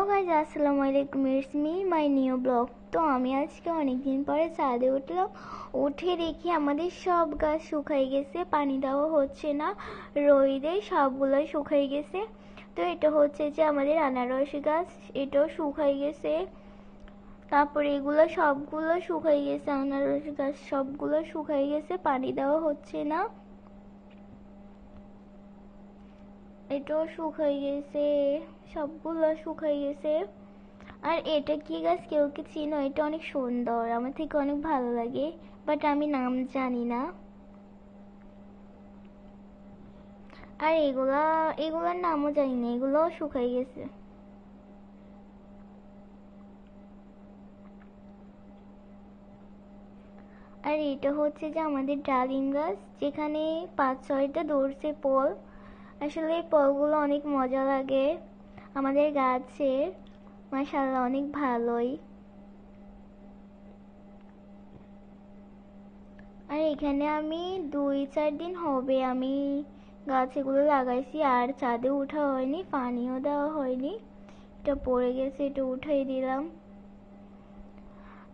Hello guys, আসসালামু আলাইকুম। It's me my new blog. তো আমি আজকে অনেকদিন পরে ছাদে উঠলাম। উঠে দেখি আমাদের সব গাছ শুকাই গেছে, পানি দেওয়া হচ্ছে না, রোদে সবগুলোই শুকাই গেছে। তো এটা হচ্ছে যে আমাদের আনারস গাছ, এটাও শুকাই গেছে। তারপরে এগুলো সবগুলো শুকাই গেছে, আনারস গাছ সবগুলো শুকাই গেছে, পানি দেওয়া হচ্ছে না। এটাও শুকাই গেছে, সবগুলো শুকাই গেছে। আর এটা কি গাছ কেউ কি চিনো? এটা অনেক সুন্দর, আমার থেকে অনেক ভালো লাগে, বাট আমি নাম জানি না। আর এগুলার নামও জানি না, এগুলোও শুকাই গেছে। আর এটা হচ্ছে যে আমাদের ডালিম গাছ, যেখানে 5-6টা ধরছে ফল। আসলে এই ফলগুলো অনেক মজা লাগে আমাদের গাছের, মাশাআল্লাহ অনেক ভালোই। আর এখানে আমি 2-4 দিন হবে আমি গাছ এগুলো লাগাইছি, আর ছাদে উঠা হয়নি, পানিও দেওয়া হয়নি। এটা পড়ে গেছে, এটা উঠাই দিলাম।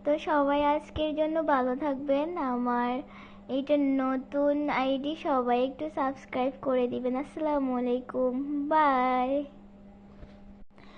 তো সবাই আজকের জন্য ভালো থাকবেন। আমার এইটা নতুন আইডি, সবাই একটু সাবস্ক্রাইব করে দিবেন। আসসালামু আলাইকুম, বাই।